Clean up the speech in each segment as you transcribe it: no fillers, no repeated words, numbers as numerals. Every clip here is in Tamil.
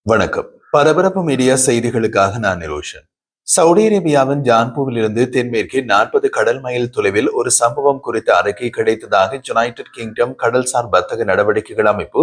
வணக்கம். பரபரப்பு மீடியா செய்திகளுக்காக நான் நிரோஷன். சவுதி அரேபியாவின் ஜான்பூவில் இருந்து தென்மேற்கே 40 கடல் மைல் தொலைவில் ஒரு சம்பவம் குறித்த அறிக்கை கிடைத்ததாக யுனைடெட் கிங்டம் கடல்சார் வர்த்தக நடவடிக்கைகள் அமைப்பு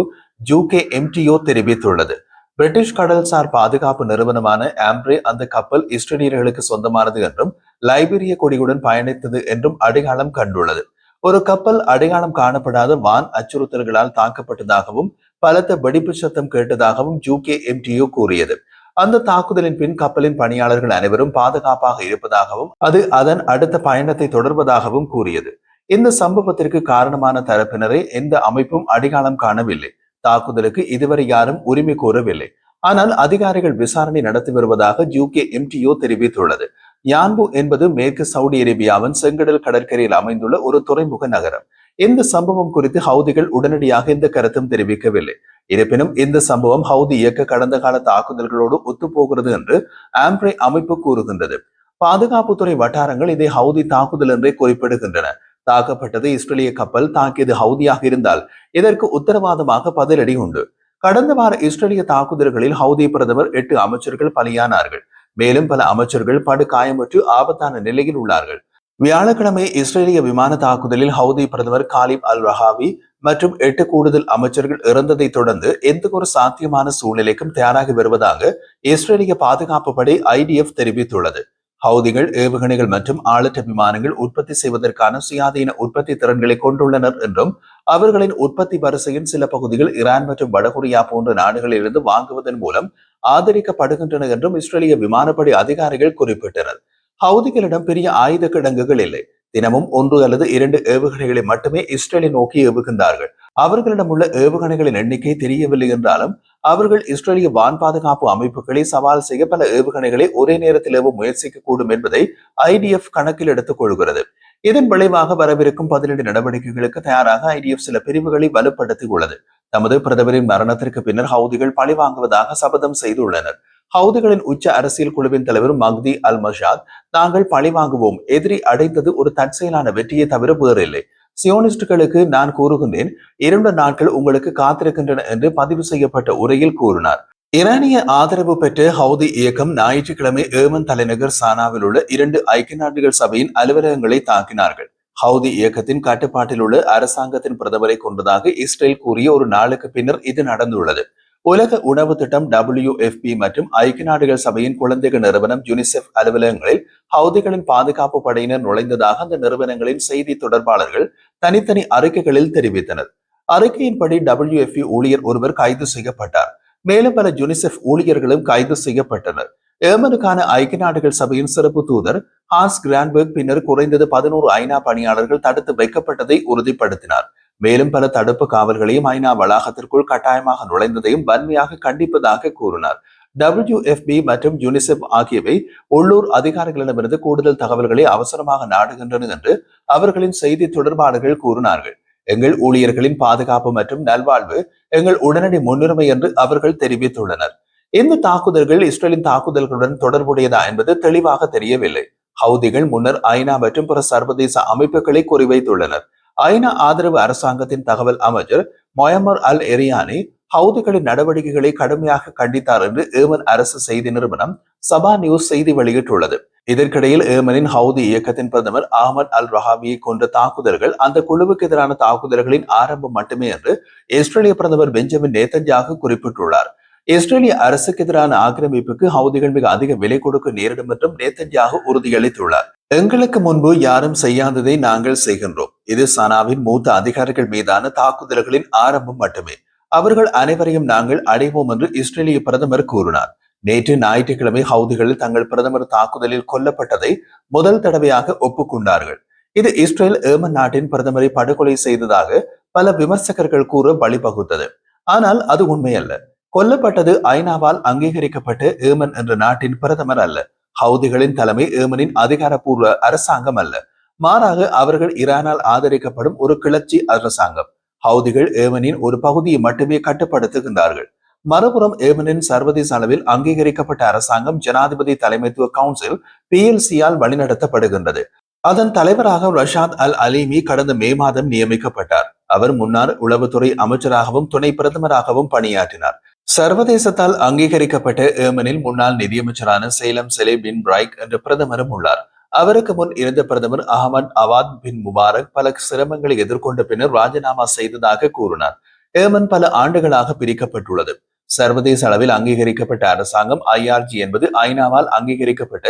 UKMTO தெரிவித்துள்ளது. பிரிட்டிஷ் கடல்சார் பாதுகாப்பு நிறுவனமான ஆம்ப்ரே அந்த கப்பல் இஸ்ரேலியர்களுக்கு சொந்தமானது என்றும் லைபீரிய கொடியுடன் பயணித்தது என்றும் அடையாளம் கண்டுள்ளது. ஒரு கப்பல் அடையாளம் காணப்படாத வான் அச்சுறுத்தல்களால் தாக்கப்பட்டதாகவும் பலத்த வெடிப்பு சத்தம் கேட்டதாகவும் UKMTO கூறியது. அந்த தாக்குதலின் பின் கப்பலின் பணியாளர்கள் அனைவரும் பாதுகாப்பாக இருப்பதாகவும் அது அதன் அடுத்த பயணத்தை தொடர்வதாகவும் கூறியது. இந்த சம்பவத்திற்கு காரணமான தரப்பினரை எந்த அமைப்பும் அடையாளம் காணவில்லை. தாக்குதலுக்கு இதுவரை யாரும் உரிமை கோரவில்லை. ஆனால் அதிகாரிகள் விசாரணை நடத்தி வருவதாக UKMTO தெரிவித்துள்ளது. யான்பு என்பது மேற்கு சவுதி அரேபியாவின் செங்கடல் கடற்கரையில் அமைந்துள்ள ஒரு துறைமுக நகரம். இந்த சம்பவம் குறித்து ஹவுதிகள் உடனடியாக எந்த கருத்தும் தெரிவிக்கவில்லை. இருப்பினும் இந்த சம்பவம் ஹவுதி இயக்க கடந்த கால தாக்குதல்களோடு ஒத்துப்போகிறது என்று ஆம்ப்ரே அமைப்பு கூறுகின்றது. பாதுகாப்புத்துறை வட்டாரங்கள் இதை ஹவுதி தாக்குதல் என்றே குறிப்பிடுகின்றன. தாக்கப்பட்டது இஸ்ரேலிய கப்பல், தாக்கியது ஹவுதியாக இருந்தால் இதற்கு உத்தரவாதமாக பதிலடி உண்டு. கடந்த வார இஸ்ரேலிய தாக்குதல்களில் ஹவுதி பிரதமர் 8 அமைச்சர்கள் பலியானார்கள். மேலும் பல அமைச்சர்கள் படுகாயமுற்று ஆபத்தான நிலையில் உள்ளார்கள். வியாழக்கிழமை இஸ்ரேலிய விமான தாக்குதலில் ஹவுதி பிரதமர் காலிப் அல் ரஹாவி மற்றும் 8 கூடுதல் அமைச்சர்கள் இறந்ததை தொடர்ந்து எந்த ஒரு சாத்தியமான சூழ்நிலைக்கும் தயாராகி வருவதாக இஸ்ரேலிய பாதுகாப்பு படை IDF தெரிவித்துள்ளது. ஹவுதிகள் ஏவுகணைகள் மற்றும் ஆளற்ற விமானங்கள் உற்பத்தி செய்வதற்கான சுயாதீன உற்பத்தி திறன்களை கொண்டுள்ளனர் என்றும் அவர்களின் உற்பத்தி வரிசையின் சில பகுதிகள் ஈரான் மற்றும் வடகொரியா போன்ற நாடுகளில் இருந்து வாங்குவதன் மூலம் ஆதரிக்கப்படுகின்றன என்றும் இஸ்ரேலிய விமானப்படை அதிகாரிகள் குறிப்பிட்டனர். ஹவுதிகளிடம் பெரிய ஆயுத கிடங்குகள் இல்லை. தினமும் 1 அல்லது 2 ஏவுகணைகளை மட்டுமே இஸ்ரேலை நோக்கி ஏவுகின்றார்கள். அவர்களிடம் உள்ள ஏவுகணைகளின் எண்ணிக்கை தெரியவில்லை என்றாலும் அவர்கள் இஸ்ரேலிய வான் பாதுகாப்பு அமைப்புகளை சவால் செய்ய பல ஏவுகணைகளை ஒரே நேரத்தில் ஏவ முயற்சிக்க கூடும் என்பதை IDF கணக்கில் எடுத்துக் கொள்கிறது. இதன் விளைவாக வரவிருக்கும் 12 நடவடிக்கைகளுக்கு தயாராக IDF சில பிரிவுகளை வலுப்படுத்தி உள்ளது. தமது பிரதமரின் மரணத்திற்கு பின்னர் ஹவுதிகள் பழி வாங்குவதாக சபதம் செய்துள்ளனர். ஹவுதிகளின் உச்ச அரசியல் குழுவின் தலைவர் மஹ்தி அல் மஷாத், நாங்கள் பழி வாங்குவோம், எதிரி அடைந்தது ஒரு தற்செயலான வெற்றியை தவிர வேறில்லை. சியோனிஸ்டுகளுக்கு நான் கூறுகின்றேன், 2 நாட்கள் உங்களுக்கு காத்திருக்கின்றன என்று பதிவு செய்யப்பட்ட உரையில் கூறினார். ஈரானிய ஆதரவு பெற்ற ஹவுதி இயக்கம் ஞாயிற்றுக்கிழமை ஏமன் தலைநகர் சானாவில் உள்ள 2 ஐக்கிய நாடுகள் சபையின் அலுவலகங்களை தாக்கினார்கள். ஹவுதி இயக்கத்தின் கட்டுப்பாட்டில் உள்ள அரசாங்கத்தின் பிரதமரை கொண்டதாக இஸ்ரேல் கூறிய ஒரு நாளுக்கு பின்னர் இது நடந்துள்ளது. உலக உணவு திட்டம் WFP மற்றும் ஐக்கிய நாடுகள் சபையின் குழந்தைகள் நிறுவனம் UNICEF அலுவலகங்களில் ஹவுதிகளின் பாதுகாப்பு படையினர் நுழைந்ததாக அந்த நிறுவனங்களின் செய்தி தொடர்பாளர்கள் தனித்தனி அறிக்கைகளில் தெரிவித்தனர். அறிக்கையின்படி WFP ஊழியர் ஒருவர் கைது செய்யப்பட்டார். மேலும் பல UNICEF ஊழியர்களும் கைது செய்யப்பட்டனர். ஏமனுக்கான ஐக்கிய நாடுகள் சபையின் சிறப்பு தூதர் ஹான்ஸ் கிரான்பர்க் பின்னர் குறைந்தது 11 ஐநா பணியாளர்கள் தடுத்து வைக்கப்பட்டதை உறுதிப்படுத்தினார். மேலும் பல தடுப்பு காவல்களையும் ஐநா வளாகத்திற்குள் கட்டாயமாக நுழைந்ததையும் வன்மையாக கண்டிப்பதாக கூறினார். WFP மற்றும் UNICEF ஆகியவை உள்ளூர் அதிகாரிகளிடமிருந்து கூடுதல் தகவல்களை அவசரமாக நாடுகின்றன என்று அவர்களின் செய்தி தொடர்பாளர்கள் கூறினார்கள். எங்கள் ஊழியர்களின் பாதுகாப்பு மற்றும் நல்வாழ்வு எங்கள் உடனடி முன்னுரிமை என்று அவர்கள் தெரிவித்துள்ளனர். இந்த தாக்குதல்கள் இஸ்ரேலின் தாக்குதல்களுடன் தொடர்புடையதா என்பது தெளிவாக தெரியவில்லை. ஹவுதிகள் முன்னர் ஐநா மற்றும் பிற சர்வதேச அமைப்புகளை குறிவைத்துள்ளனர். ஐநா ஆதரவு அரசாங்கத்தின் தகவல் அமைச்சர் மொயமர் அல் எரியானி ஹவுதிகளின் நடவடிக்கைகளை கடுமையாக கண்டித்தார் என்று ஏமன் அரசு செய்தி நிறுவனம் சபா நியூஸ் செய்தி வெளியிட்டுள்ளது. இதற்கிடையில் ஏமனின் ஹவுதி இயக்கத்தின் பிரதமர் அஹ்மத் அல் ரஹாவியை கொன்ற தாக்குதல்கள் அந்த குழுவுக்கு எதிரான தாக்குதல்களின் ஆரம்பம் மட்டுமே என்று இஸ்ரேலிய பிரதமர் பெஞ்சமின் நேதன்யாகு குறிப்பிட்டுள்ளார். இஸ்ரேலிய அரசுக்கு எதிரான ஆக்கிரமிப்புக்கு ஹவுதிகள் மிக அதிக விலை கொடுக்க நேரிடும் என்றும் நேதன்யாகு உறுதியளித்துள்ளார். எங்களுக்கு முன்பு யாரும் செய்யாததை நாங்கள் செய்கின்றோம். இது சனாவின் மூத்த அதிகாரிகள் மீதான தாக்குதல்களின் ஆரம்பம் மட்டுமே. அவர்கள் அனைவரையும் நாங்கள் அடைவோம் என்று இஸ்ரேலிய பிரதமர் கூறினார். நேற்று ஞாயிற்றுக்கிழமை ஹவுதிகள் தங்கள் பிரதமர் தாக்குதலில் கொல்லப்பட்டதை முதல் தடவையாக ஒப்புக்கொண்டார்கள். இது இஸ்ரேல் ஏமன் நாட்டின் பிரதமரை படுகொலை செய்ததாக பல விமர்சகர்கள் கூற வழிவகுத்தது. ஆனால் அது உண்மையல்ல. கொல்லப்பட்டது ஐநாவால் அங்கீகரிக்கப்பட்ட ஏமன் என்ற நாட்டின் பிரதமர் அல்ல. ஹவுதிகளின் தலைமை ஏமனின் அதிகாரப்பூர்வ அரசாங்கம் அல்ல. மாறாக அவர்கள் ஈரானால் ஆதரிக்கப்படும் ஒரு கிளர்ச்சி அரசாங்கம். ஹவுதிகள் ஏமனின் ஒரு பகுதியை மட்டுமே கட்டுப்படுத்துகின்றார்கள். மறுபுறம் ஏமனின் சர்வதேச அளவில் அங்கீகரிக்கப்பட்ட அரசாங்கம் ஜனாதிபதி தலைமைத்துவ கவுன்சில் PLC-யால் வழிநடத்தப்படுகின்றது. அதன் தலைவராக ரஷாத் அல் அலீமி கடந்த மே மாதம் நியமிக்கப்பட்டார். அவர் முன்னாள் உளவுத்துறை அமைச்சராகவும் துணை பிரதமராகவும் பணியாற்றினார். சர்வதேசத்தால் அங்கீகரிக்கப்பட்ட ஏமனில் முன்னாள் நிதியமைச்சரான சேலம் செலே பின் பிரைக் என்ற பிரதமரும் உள்ளார். அவருக்கு முன் இருந்த பிரதமர் அகமது அவாத் பின் முபாரக் பல சிரமங்களை எதிர்கொண்ட பின்னர் ராஜினாமா செய்ததாக கூறினார். ஏமன் பல ஆண்டுகளாக பிரிக்கப்பட்டுள்ளது. சர்வதேச அளவில் அங்கீகரிக்கப்பட்ட அரசாங்கம் ஐஆர்ஜி என்பது ஐநாவால் அங்கீகரிக்கப்பட்ட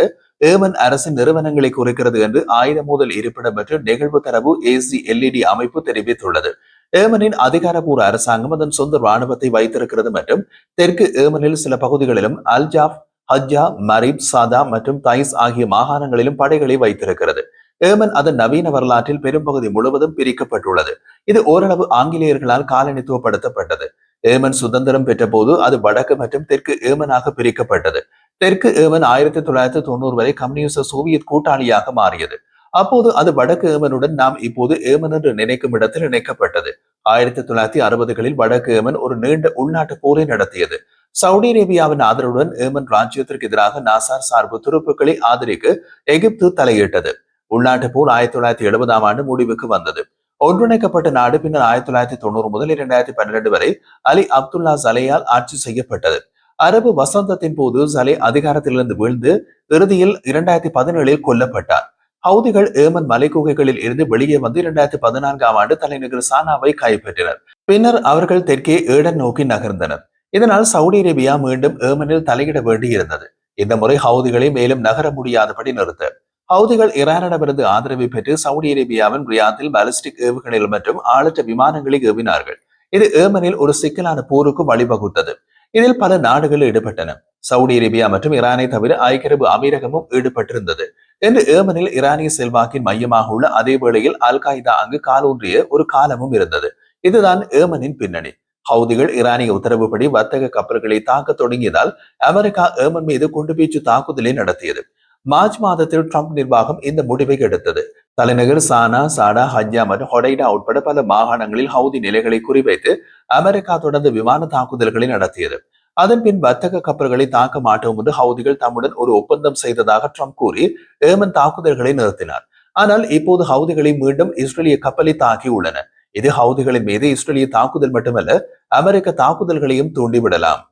ஏமன் அரசின் நிறுவனங்களை குறிக்கிறது என்று ஆயுத மோதல் இருப்பிடம் மற்றும் நிகழ்வு தரவு ACLED அமைப்பு தெரிவித்துள்ளது. ஏமனின் அதிகாரப்பூர்வ அரசாங்கம் அதன் சொந்த ராணுவத்தை வைத்திருக்கிறது மற்றும் தெற்கு ஏமனில் சில பகுதிகளிலும் அல்ஜாப், ஹஜ்ஜா, மரிப், சாதா மற்றும் தைஸ் ஆகிய மாகாணங்களிலும் படைகளை வைத்திருக்கிறது. ஏமன் அதன் நவீன வரலாற்றில் பெரும்பகுதி முழுவதும் பிரிக்கப்பட்டுள்ளது. இது ஓரளவு ஆங்கிலேயர்களால் காலனித்துவப்படுத்தப்பட்டது. ஏமன் சுதந்திரம் பெற்ற போது அது வடக்கு மற்றும் தெற்கு ஏமனாக பிரிக்கப்பட்டது. தெற்கு ஏமன் 1990 வரை கம்யூனிஸ்ட் சோவியத் கூட்டாளியாக மாறியது. அப்போது அது வடக்கு ஏமனுடன் நாம் இப்போது ஏமன் என்று நினைக்கும் இடத்தில் இணைக்கப்பட்டது. 1960களில் வடக்கு ஏமன் ஒரு நீண்ட உள்நாட்டு போரை நடத்தியது. சவுதி அரேபியாவின் ஆதரவுடன் ஏமன் ராஜ்யத்திற்கு எதிராக நாசார் சார்பு துருப்புக்களை ஆதரிக்க எகிப்து தலையிட்டது. உள்நாட்டு போர் 1970ஆம் ஆண்டு முடிவுக்கு வந்தது. ஒன்றிணைக்கப்பட்ட நாடு பின்னர் 1990 முதல் 2012 வரை அலி அப்துல்லா சலேயால் ஆட்சி செய்யப்பட்டது. அரபு வசந்தத்தின் போது சலே அதிகாரத்திலிருந்து வீழ்ந்து இறுதியில் 2017 கொல்லப்பட்டார். ஹவுதிகள் ஏமன் மலைக்குகைகளில் இருந்து வெளியே வந்து 2014ஆம் ஆண்டு தலைநகர் சானாவை கைப்பற்றினர். பின்னர் அவர்கள் தெற்கே ஏடன் நோக்கி நகர்ந்தனர். இதனால் சவுதி அரேபியா மீண்டும் ஏமனில் தலையிட வேண்டியிருந்தது. இந்த முறை ஹவுதிகளை மேலும் நகர முடியாதபடி நிறுத்த ஹவுதிகள் ஈரானிடமிருந்து ஆதரவை பெற்று சவுதி அரேபியாவின் ரியாத்தில் பாலிஸ்டிக் ஏவுகணைகள் மற்றும் ஆளற்ற விமானங்களை ஏவினார்கள். இது ஏமனில் ஒரு சிக்கலான போருக்கு வழிவகுத்தது. இதில் பல நாடுகள் ஈடுபட்டன. சவுதி அரேபியா மற்றும் ஈரானை தவிர ஐக்கிய அரபு அமீரகமும் ஈடுபட்டிருந்தது. என்று ஏமனில் ஈரானிய செல்வாக்கின் மையமாக உள்ள அதே வேளையில் அல் காய்தா அங்கு காலூன்றிய ஒரு காலமும் இருந்தது. இதுதான் ஏமனின் பின்னணி. ஹவுதிகள் ஈரானிய உத்தரவுப்படி வர்த்தக கப்பல்களை தாக்க தொடங்கியதால் அமெரிக்கா ஏமன் மீது குண்டுவீச்சு தாக்குதலை நடத்தியது. மார்ச் மாதத்தில் ட்ரம்ப் நிர்வாகம் இந்த முடிவை எடுத்தது. தலைநகர் சானா, சாடா, ஹஜ்ஜா மற்றும் ஹொடைடா உட்பட பல மாகாணங்களில் ஹவுதி நிலைகளை குறிவைத்து அமெரிக்கா தொடர்ந்து விமான தாக்குதல்களை நடத்தியது. அதன் பின் வர்த்தக கப்பல்களை தாக்க மாட்டோம் என்று ஹவுதிகள் தம்முடன் ஒரு ஒப்பந்தம் செய்ததாக ட்ரம்ப் கூறி ஏமன் தாக்குதல்களை நிறுத்தினார். ஆனால் இப்போது ஹவுதிகளை மீண்டும் இஸ்ரேலிய கப்பலை தாக்கி உள்ளன. இது ஹவுதிகளின் மீது இஸ்ரேலிய தாக்குதல் மட்டுமல்ல, அமெரிக்க தாக்குதல்களையும் தூண்டிவிடலாம்.